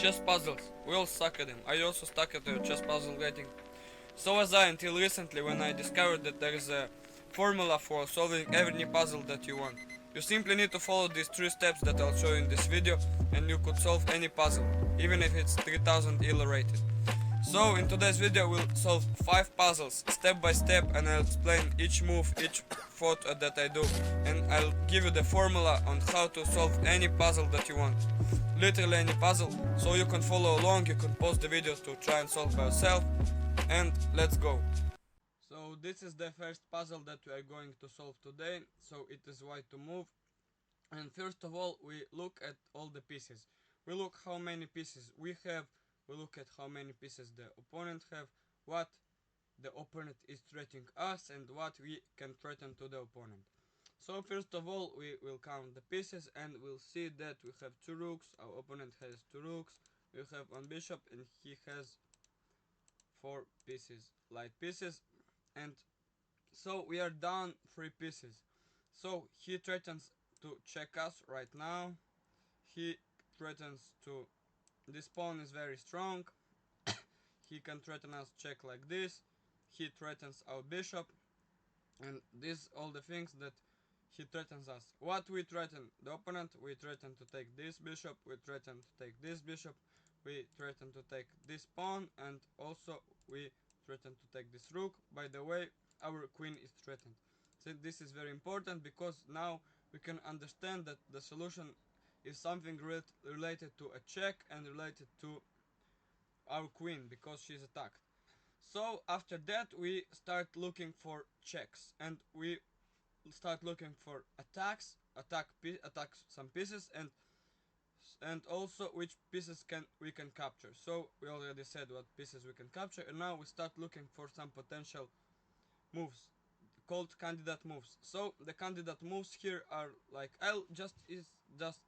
Chess puzzles. We all suck at them. I also stuck at the chess puzzle rating. So was I until recently, when I discovered that there is a formula for solving every puzzle that you want. You simply need to follow these 3 steps that I'll show you in this video, and you could solve any puzzle, even if it's 3000 ELA rated. So in today's video we'll solve 5 puzzles step by step, and I'll explain each move, each thought that I do, and I'll give you the formula on how to solve any puzzle that you want. Literally any puzzle, so you can follow along, you can pause the video to try and solve by yourself, and let's go. So this is the first puzzle that we are going to solve today, so it is why to move. And first of all, we look at all the pieces. We look how many pieces we have, we look at how many pieces the opponent have, what the opponent is threatening us, and what we can threaten to the opponent. So first of all, we will count the pieces, and we'll see that we have 2 rooks, our opponent has 2 rooks, we have 1 bishop, and he has 4 pieces, light pieces, and so we are down 3 pieces. So he threatens to check us right now. He threatens to, this pawn is very strong. He can threaten us check like this. He threatens our bishop, and these all the things that he threatens us. What we threaten the opponent? We threaten to take this bishop, we threaten to take this bishop, we threaten to take this pawn, and also we threaten to take this rook. By the way, our queen is threatened. So this is very important, because now we can understand that the solution is something related to a check and related to our queen, because she's attacked. So after that we start looking for checks, and we start looking for attacks, attack some pieces, and also which pieces we can capture. So we already said what pieces we can capture, and now we start looking for some potential moves called candidate moves. So the candidate moves here are like, just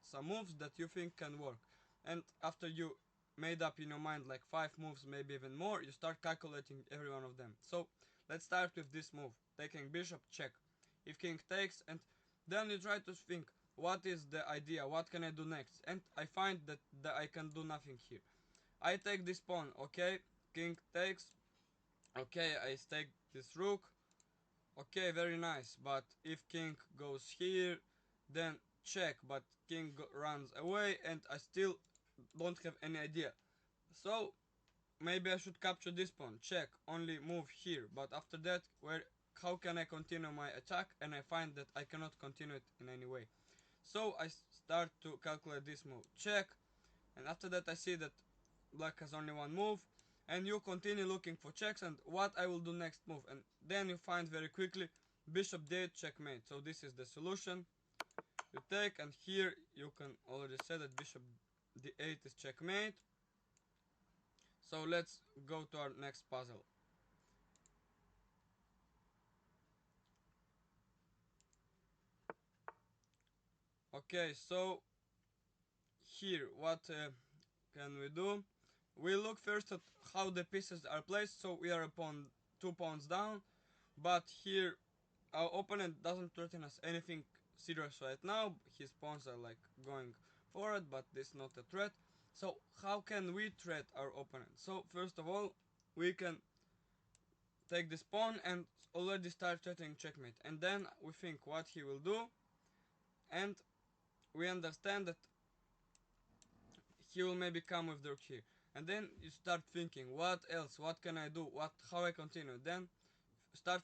some moves that you think can work, and after you made up in your mind like 5 moves, maybe even more, you start calculating every one of them. So let's start with this move, taking bishop check. If king takes, and then you try to think, what is the idea, what can I do next, and I find that I can do nothing here. I take this pawn, okay, king takes, okay, I take this rook, okay, very nice, but if king goes here, then check, but king runs away, and I still don't have any idea. So maybe I should capture this pawn, check, only move here, but after that, how can I continue my attack? And I find that I cannot continue it in any way. So I start to calculate this move, check, and after that I see that black has only 1 move, and you continue looking for checks and what I will do next move, and then you find very quickly bishop d8 checkmate. So this is the solution. You take, and here you can already say that bishop d8 is checkmate. So let's go to our next puzzle. Okay, so here what can we do? We look first at how the pieces are placed. So we are upon 2 pawns down, but here our opponent doesn't threaten us anything serious right now. His pawns are like going forward, but this is not a threat. So how can we threat our opponent? So first of all, we can take this pawn and already start threatening checkmate, and then we think what he will do, and we understand that he will maybe come with the rook here, and then you start thinking what else, what can I do, how I continue. Then you start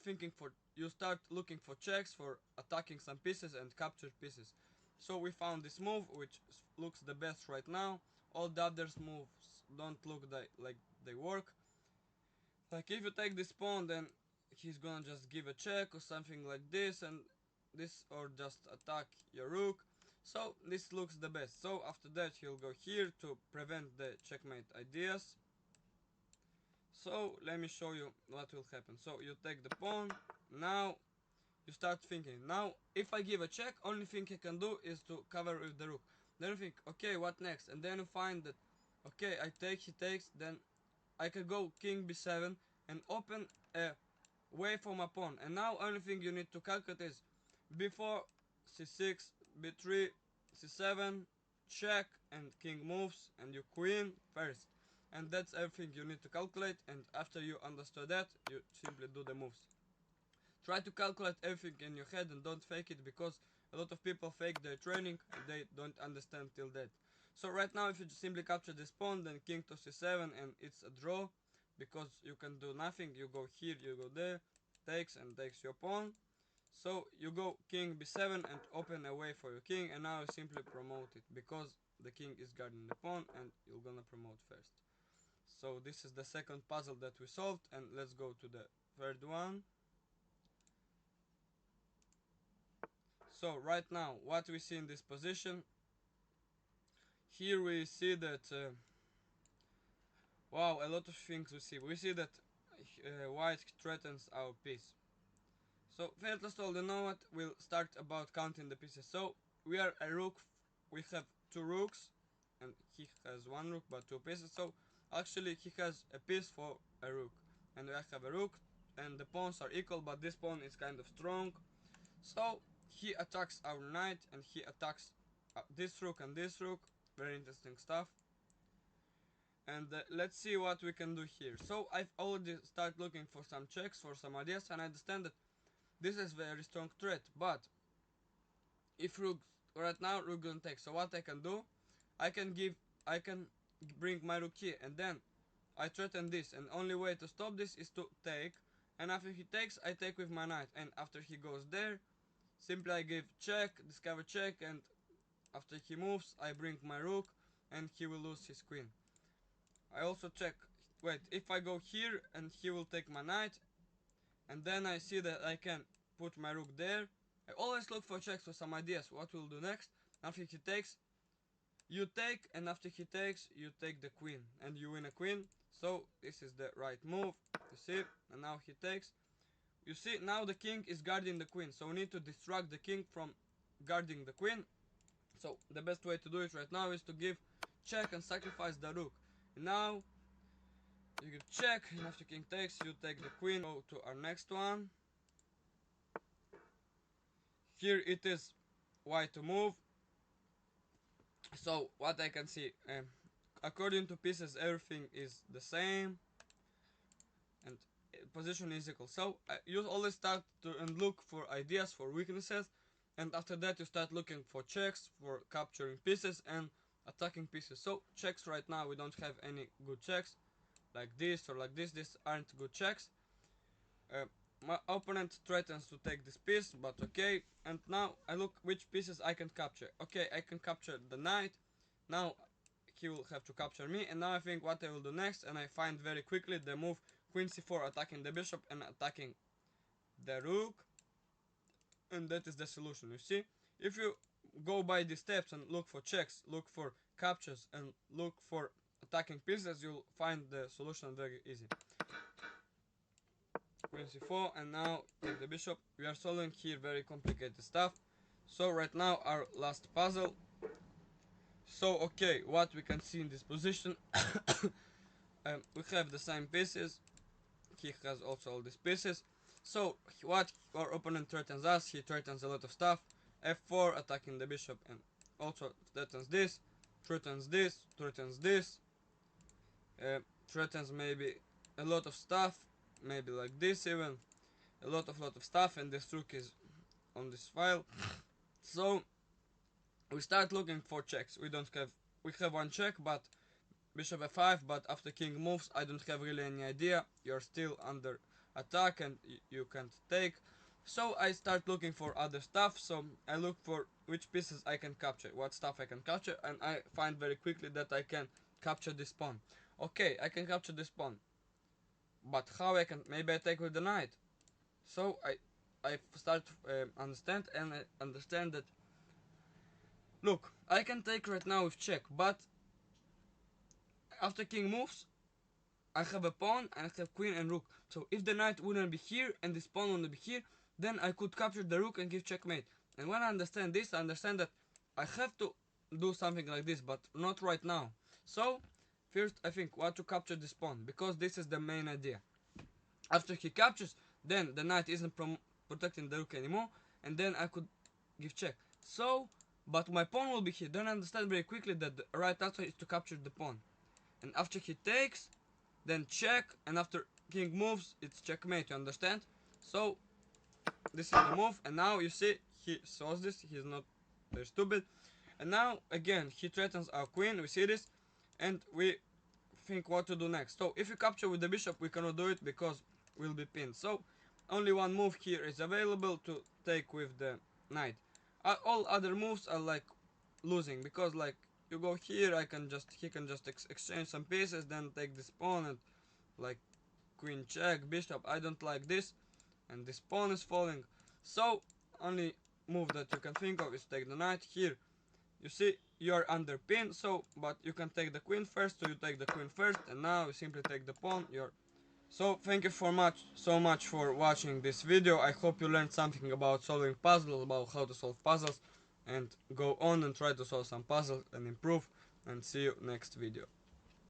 looking for checks, for attacking some pieces and capture pieces. So we found this move which looks the best right now. All the others moves don't look like they work. Like if you take this pawn, then he's gonna just give a check or something like this, and this, or just attack your rook. So this looks the best. So after that he'll go here to prevent the checkmate ideas. So let me show you what will happen. So you take the pawn, now you start thinking, now if I give a check, only thing I can do is to cover with the rook. Then you think, okay, what next? And then you find that, okay, I take, he takes, then I can go king b7 and open a way for my pawn. And now only thing you need to calculate is b4, c6, b3, c7, check, and king moves and you queen first. And that's everything you need to calculate, and after you understand that, you simply do the moves. Try to calculate everything in your head and don't fake it, because a lot of people fake their training and they don't understand till that. So right now, if you just simply capture this pawn, then king to c7 and it's a draw, because you can do nothing. You go here, you go there, takes and takes your pawn. So you go king b7 and open a way for your king, and now you simply promote it because the king is guarding the pawn and you're gonna promote first. So this is the second puzzle that we solved, and let's go to the third one. So right now, what we see in this position, here we see that, wow, a lot of things we see. We see that white threatens our piece. So first of all, you know what, we'll start about counting the pieces. So we are a rook, we have two rooks, and he has one rook but two pieces. So actually he has a piece for a rook, and we have a rook, and the pawns are equal, but this pawn is kind of strong. So he attacks our knight and he attacks this rook and this rook. Very interesting stuff. And let's see what we can do here. So I've already started looking for some checks, for some ideas, and I understand that this is very strong threat. But if rook right now rook gonna take, so what I can do, I can bring my rook here, and then I threaten this, and only way to stop this is to take. And after he takes, I take with my knight, and after he goes there, simply I give check, discover check, and after he moves, I bring my rook, and he will lose his queen. I also check, wait, if I go here, and he will take my knight, and then I see that I can put my rook there. I always look for checks for some ideas, what we'll do next. After he takes, you take, and after he takes, you take the queen, and you win a queen. So this is the right move, you see, and now he takes. You see, now the king is guarding the queen, so we need to distract the king from guarding the queen. So the best way to do it right now is to give check and sacrifice the rook. And now you give check, and after king takes, you take the queen. Go to our next one. Here it is white to move. So what I can see, according to pieces, everything is the same, and position is equal. So you always start to and look for ideas, for weaknesses, and after that you start looking for checks, for capturing pieces and attacking pieces. So checks right now, we don't have any good checks like this or like this. These aren't good checks. My opponent threatens to take this piece, but okay. And now I look which pieces I can capture. Okay, I can capture the knight. Now he will have to capture me, and now I think what I will do next, and I find very quickly the move queen c4, attacking the bishop and attacking the rook, and that is the solution. You see, if you go by these steps and look for checks, look for captures, and look for attacking pieces, you'll find the solution very easy. Queen c4, and now take the bishop. We are solving here very complicated stuff. So right now our last puzzle. So okay, what we can see in this position, we have the same pieces. He has also all these pieces. So what our opponent threatens us, he threatens a lot of stuff. f4, attacking the bishop, and also threatens this, threatens this, threatens this, threatens maybe a lot of stuff, maybe like this even, a lot of stuff, and this rook is on this file. So we start looking for checks. We have one check, but bishop f5, but after king moves, I don't have really any idea. You're still under attack and you can't take. So I start looking for other stuff. So I look for which pieces I can capture, what stuff I can capture, and I find very quickly that I can capture this pawn. Okay, I can capture this pawn, but how I can? Maybe I take with the knight. So I start understand, and I understand that, look, I can take right now with check, but after king moves, I have a pawn and I have queen and rook. So if the knight wouldn't be here and this pawn wouldn't be here, then I could capture the rook and give checkmate. And when I understand this, I understand that I have to do something like this, but not right now. So first I think what to capture this pawn, because this is the main idea. After he captures, then the knight isn't protecting the rook anymore, and then I could give check. So but my pawn will be here. Then I understand very quickly that the right answer is to capture the pawn. And after he takes, then check, and after king moves, it's checkmate, you understand? So, this is the move, and now you see, he saws this, he's not very stupid. And now, again, he threatens our queen, we see this, and we think what to do next. So, if we capture with the bishop, we cannot do it because we'll be pinned. So, only one move here is available to take with the knight. All other moves are like losing, because like you go here, he can just exchange some pieces, then take this pawn and like queen check, bishop. I don't like this, and this pawn is falling. So only move that you can think of is take the knight here. You see, you are under pin, so but you can take the queen first, so you take the queen first, and now you simply take the pawn. So thank you so much for watching this video. I hope you learned something about solving puzzles, about how to solve puzzles, and go on and try to solve some puzzles and improve. And see you next video.